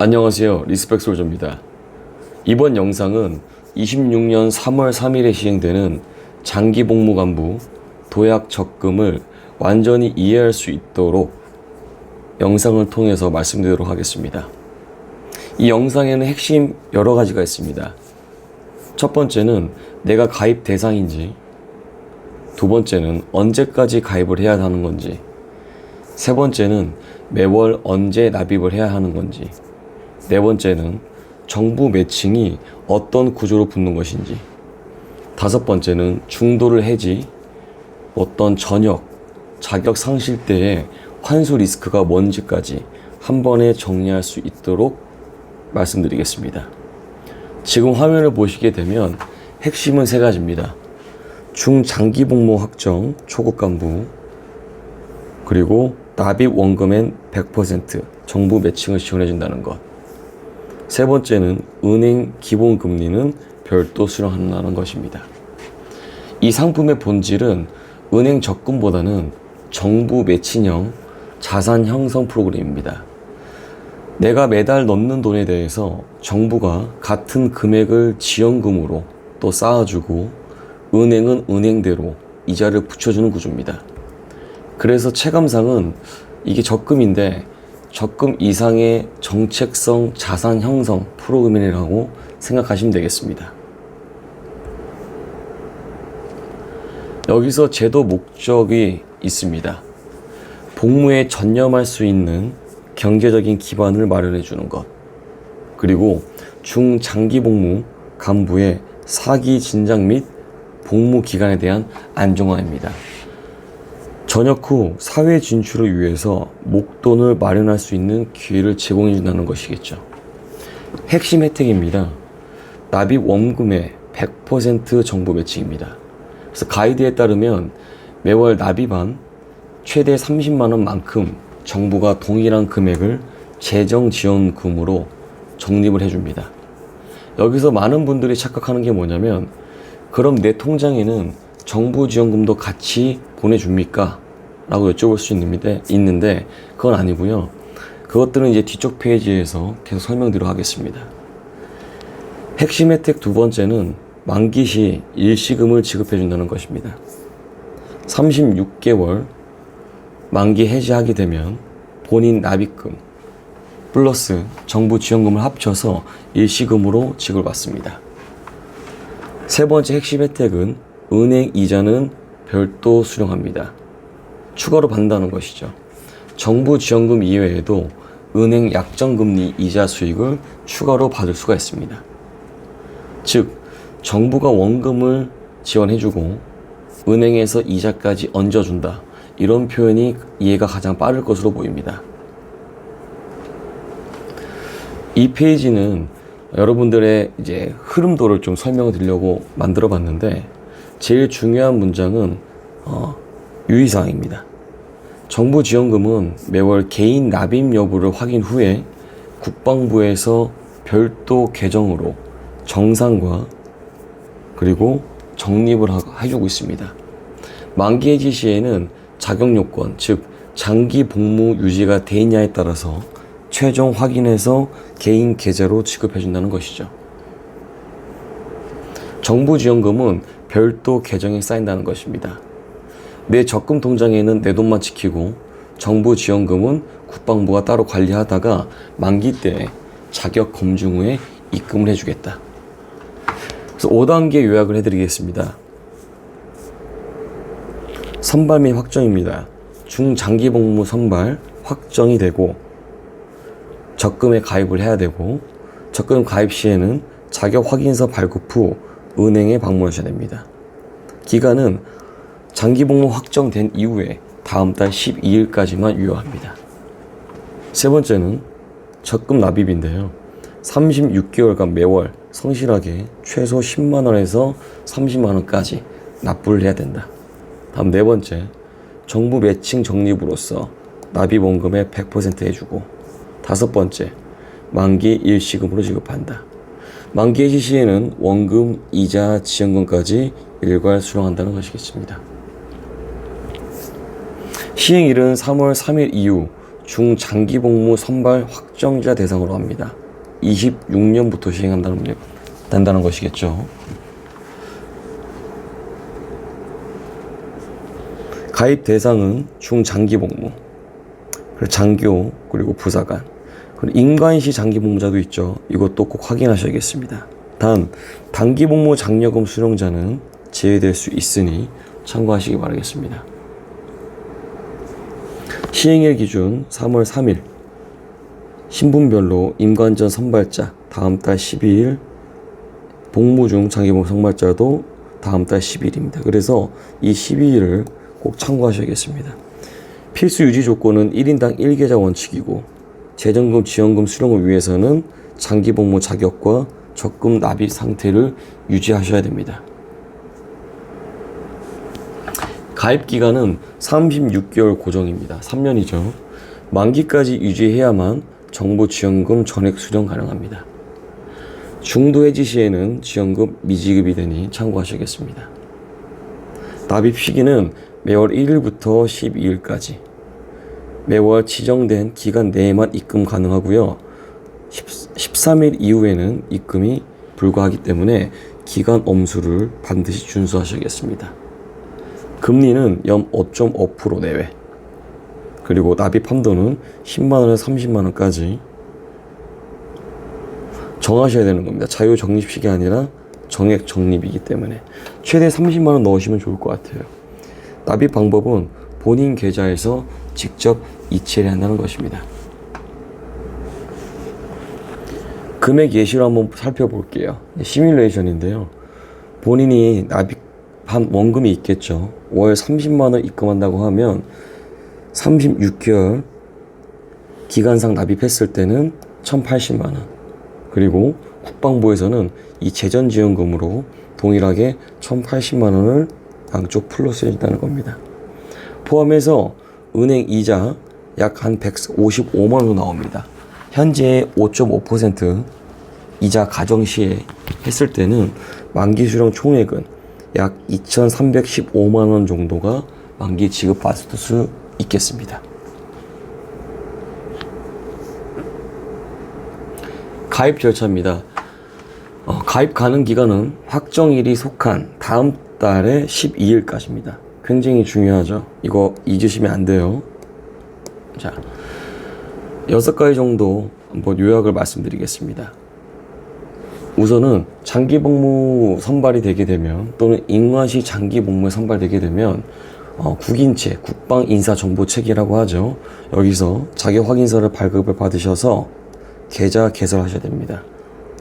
안녕하세요. 리스펙솔저입니다. 이번 영상은 26년 3월 3일에 시행되는 장기복무간부 도약 적금을 완전히 이해할 수 있도록 영상을 통해서 말씀드리도록 하겠습니다. 이 영상에는 핵심 여러 가지가 있습니다. 첫 번째는 내가 가입 대상인지, 두 번째는 언제까지 가입을 해야 하는 건지, 세 번째는 매월 언제 납입을 해야 하는 건지, 네 번째는 정부 매칭이 어떤 구조로 붙는 것인지, 다섯 번째는 중도를 해지, 어떤 전역, 자격 상실 때의 환수 리스크가 뭔지까지 한 번에 정리할 수 있도록 말씀드리겠습니다. 지금 화면을 보시게 되면 핵심은 세 가지입니다. 중장기복무 확정, 초급간부, 그리고 납입 원금엔 100% 정부 매칭을 지원해준다는 것. 세 번째는 은행 기본금리는 별도 수령한다는 것입니다. 이 상품의 본질은 은행 적금보다는 정부 매칭형 자산 형성 프로그램입니다. 내가 매달 넣는 돈에 대해서 정부가 같은 금액을 지원금으로 또 쌓아주고 은행은 은행대로 이자를 붙여주는 구조입니다. 그래서 체감상은 이게 적금인데 적금 이상의 정책성 자산 형성 프로그램이라고 생각하시면 되겠습니다. 여기서 제도 목적이 있습니다. 복무에 전념할 수 있는 경제적인 기반을 마련해 주는 것, 그리고 중장기 복무 간부의 사기 진작 및 복무 기간에 대한 안정화입니다. 전역 후 사회 진출을 위해서 목돈을 마련할 수 있는 기회를 제공해 준다는 것이겠죠. 핵심 혜택입니다. 납입 원금의 100% 정부 매칭입니다. 그래서 가이드에 따르면 매월 납입한 최대 30만 원만큼 정부가 동일한 금액을 재정지원금으로 적립을 해줍니다. 여기서 많은 분들이 착각하는 게 뭐냐면, 그럼 내 통장에는 정부 지원금도 같이 보내줍니까? 라고 여쭤볼 수 있는데 그건 아니고요. 그것들은 이제 뒤쪽 페이지에서 계속 설명드리도록 하겠습니다. 핵심 혜택 두 번째는 만기 시 일시금을 지급해 준다는 것입니다. 36개월 만기 해지하게 되면 본인 납입금 플러스 정부 지원금을 합쳐서 일시금으로 지급을 받습니다. 세 번째 핵심 혜택은 은행 이자는 별도 수령합니다. 추가로 받는다는 것이죠. 정부 지원금 이외에도 은행 약정금리 이자 수익을 추가로 받을 수가 있습니다. 즉, 정부가 원금을 지원해주고 은행에서 이자까지 얹어준다. 이런 표현이 이해가 가장 빠를 것으로 보입니다. 이 페이지는 여러분들의 이제 흐름도를 좀 설명을 드리려고 만들어 봤는데, 제일 중요한 문장은 유의사항입니다. 정부 지원금은 매월 개인 납입 여부를 확인 후에 국방부에서 별도 계정으로 정산과 그리고 적립을 해주고 있습니다. 만기 해지 시에는 자격 요건, 즉 장기 복무 유지가 돼 있냐에 따라서 최종 확인해서 개인 계좌로 지급해준다는 것이죠. 정부 지원금은 별도 계정에 쌓인다는 것입니다. 내 적금 통장에는 내 돈만 지키고 정부 지원금은 국방부가 따로 관리하다가 만기 때 자격 검증 후에 입금을 해주겠다. 그래서 5단계 요약을 해드리겠습니다. 선발 및 확정입니다. 중장기 복무 선발 확정이 되고 적금에 가입을 해야 되고, 적금 가입 시에는 자격 확인서 발급 후 은행에 방문하셔야 됩니다. 기간은 장기 복무 확정된 이후에 다음 달 12일까지만 유효합니다. 세 번째는 적금 납입인데요. 36개월간 매월 성실하게 최소 10만 원에서 30만 원까지 납부를 해야 된다. 다음 네 번째, 정부 매칭 적립으로서 납입 원금의 100% 해주고, 다섯 번째, 만기 일시금으로 지급한다. 만기 해지 시에는 원금, 이자, 지원금까지 일괄 수령한다는 것이겠습니다. 시행일은 3월 3일 이후 중장기복무 선발 확정자 대상으로 합니다. 26년부터 시행한다는 것이겠죠. 가입 대상은 중장기복무, 장교, 그리고 부사관, 그리고 인관시 장기복무자도 있죠. 이것도 꼭 확인하셔야겠습니다. 단 단기복무 장려금 수령자는 제외될 수 있으니 참고하시기 바라겠습니다. 시행일 기준 3월 3일, 신분별로 임관전 선발자 다음 달 12일, 복무 중 장기복무 선발자도 다음 달 10일입니다. 그래서 이 12일을 꼭 참고하셔야겠습니다. 필수 유지 조건은 1인당 1계좌 원칙이고, 재정금 지원금 수령을 위해서는 장기복무 자격과 적금 납입 상태를 유지하셔야 됩니다. 가입 기간은 36개월 고정입니다. 3년이죠. 만기까지 유지해야만 정부 지원금 전액 수령 가능합니다. 중도 해지 시에는 지원금 미지급이 되니 참고하셔야겠습니다. 납입 시기는 매월 1일부터 12일까지 매월 지정된 기간 내에만 입금 가능하고요. 13일 이후에는 입금이 불가하기 때문에 기간 엄수를 반드시 준수하셔야겠습니다. 금리는 연 5.5% 내외, 그리고 납입 한도는 10만원에서 30만원까지 정하셔야 되는 겁니다. 자유 적립식이 아니라 정액 적립이기 때문에 최대 30만원 넣으시면 좋을 것 같아요. 납입 방법은 본인 계좌에서 직접 이체를 한다는 것입니다. 금액 예시로 한번 살펴볼게요. 시뮬레이션인데요. 본인이 납입한 원금이 있겠죠. 월 30만원 입금한다고 하면 36개월 기간상 납입했을 때는 1,080만원, 그리고 국방부에서는 이 재전지원금으로 동일하게 1,080만원을 양쪽 플러스 해준다는 겁니다. 포함해서 은행 이자 약 한 155만원 정도 나옵니다. 현재 5.5% 이자 가정시에 했을 때는 만기 수령 총액은 약 2,315만원 정도가 만기 지급받을 수 있겠습니다. 가입 절차입니다. 가입 가능 기간은 확정일이 속한 다음 달에 12일까지입니다. 굉장히 중요하죠. 이거 잊으시면 안 돼요. 자, 6가지 정도 한번 요약을 말씀드리겠습니다. 우선은 장기복무 선발이 되게 되면, 또는 인관시 장기복무에 선발되게 되면 국인체, 국방인사정보체계라고 하죠. 여기서 자격확인서를 발급을 받으셔서 계좌 개설하셔야 됩니다.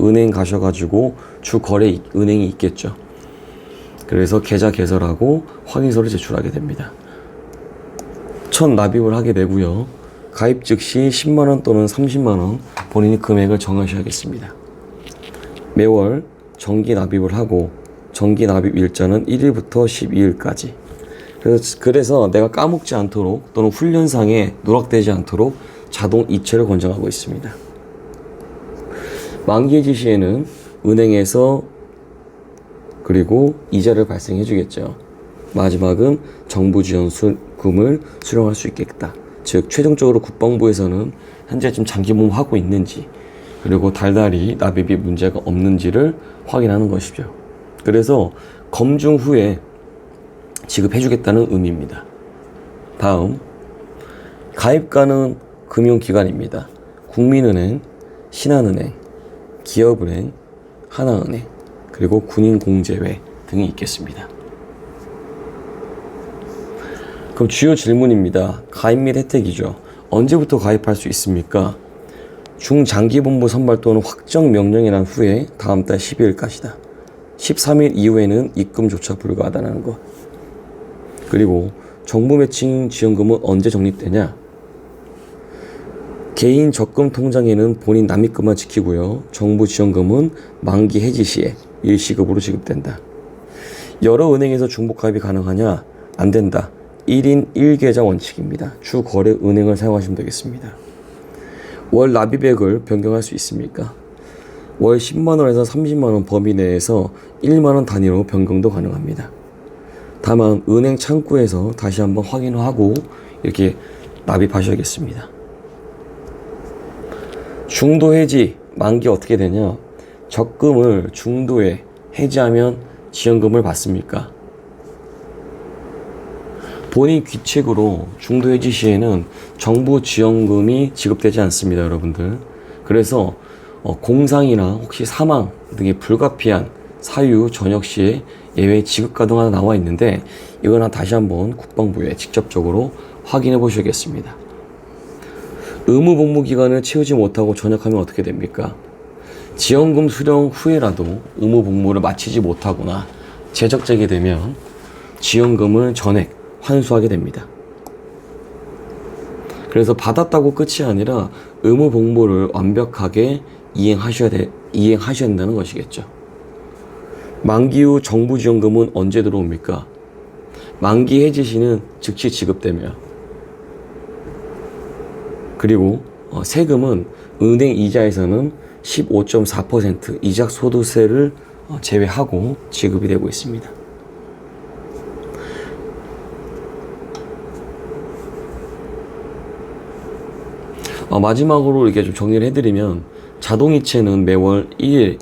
은행 가셔가지고 주거래 은행이 있겠죠. 그래서 계좌 개설하고 확인서를 제출하게 됩니다. 첫 납입을 하게 되고요. 가입 즉시 10만원 또는 30만원 본인이 금액을 정하셔야겠습니다. 매월 정기 납입을 하고, 정기 납입 일자는 1일부터 12일까지. 그래서 내가 까먹지 않도록, 또는 훈련상에 누락되지 않도록 자동 이체를 권장하고 있습니다. 만기 해지 시에는 은행에서 그리고 이자를 발생해 주겠죠. 마지막은 정부 지원금을 수령할 수 있겠다. 즉 최종적으로 국방부에서는 현재쯤 장기복무 하고 있는지, 그리고 달달이 납입이 문제가 없는지를 확인하는 것이죠. 그래서 검증 후에 지급해 주겠다는 의미입니다. 다음, 가입 가능 금융기관입니다. 국민은행, 신한은행, 기업은행, 하나은행, 그리고 군인공제회 등이 있겠습니다. 그럼 주요 질문입니다. 가입 및 혜택이죠. 언제부터 가입할 수 있습니까? 중장기복무 선발 또는 확정 명령이 난 후에 다음 달 12일까지다. 13일 이후에는 입금조차 불가하다는 것. 그리고 정부 매칭 지원금은 언제 적립되냐? 개인 적금 통장에는 본인 납입금만 지키고요. 정부 지원금은 만기 해지 시에 일시급으로 지급된다. 여러 은행에서 중복 가입이 가능하냐? 안 된다. 1인 1계좌 원칙입니다. 주거래 은행을 사용하시면 되겠습니다. 월 납입액을 변경할 수 있습니까? 월 10만원에서 30만원 범위 내에서 1만원 단위로 변경도 가능합니다. 다만 은행 창구에서 다시 한번 확인하고 이렇게 납입하셔야겠습니다. 중도 해지, 만기 어떻게 되냐? 적금을 중도에 해지하면 지원금을 받습니까? 본인 귀책으로 중도 해지 시에는 정부 지원금이 지급되지 않습니다, 여러분들. 그래서 공상이나 혹시 사망 등의 불가피한 사유 전역 시에 예외 지급 가능하다 나와 있는데, 이거는 다시 한번 국방부에 직접적으로 확인해 보셔야겠습니다. 의무 복무 기간을 채우지 못하고 전역하면 어떻게 됩니까? 지원금 수령 후에라도 의무 복무를 마치지 못하거나 재적되게 되면 지원금을 전액 환수하게 됩니다. 그래서 받았다고 끝이 아니라 의무 복무를 완벽하게 이행하셔야 된다는 것이겠죠. 만기 후 정부 지원금은 언제 들어옵니까? 만기 해지 시는 즉시 지급되며, 그리고 세금은 은행 이자에서는 15.4% 이자 소득세를 제외하고 지급이 되고 있습니다. 마지막으로 이렇게 좀 정리를 해드리면, 자동이체는 매월 1일,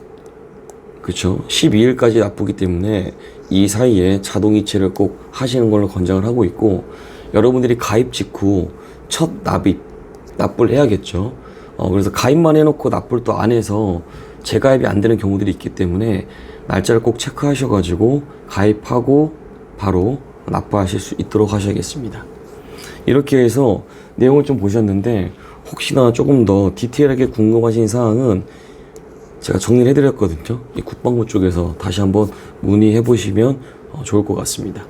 그쵸? 12일까지 납부기 때문에 이 사이에 자동이체를 꼭 하시는 걸로 권장을 하고 있고, 여러분들이 가입 직후 첫 납부를 해야겠죠. 그래서 가입만 해놓고 납부를 또 안 해서 재가입이 안 되는 경우들이 있기 때문에 날짜를 꼭 체크하셔가지고 가입하고 바로 납부하실 수 있도록 하셔야겠습니다. 이렇게 해서 내용을 좀 보셨는데, 혹시나 조금 더 디테일하게 궁금하신 사항은 제가 정리를 해드렸거든요. 이 국방부 쪽에서 다시 한번 문의해 보시면 좋을 것 같습니다.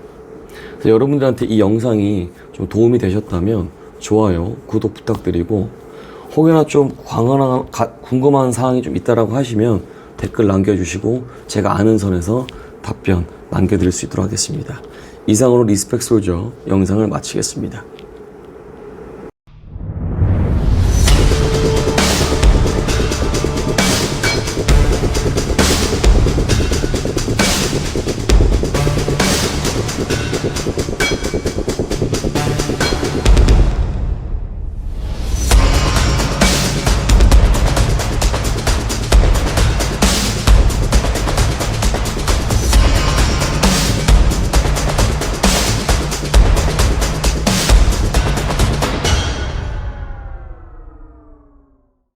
그래서 여러분들한테 이 영상이 좀 도움이 되셨다면 좋아요, 구독 부탁드리고, 혹여나 좀 궁금한 사항이 좀 있다라고 하시면 댓글 남겨주시고 제가 아는 선에서 답변 남겨드릴 수 있도록 하겠습니다. 이상으로 리스펙 솔저 영상을 마치겠습니다.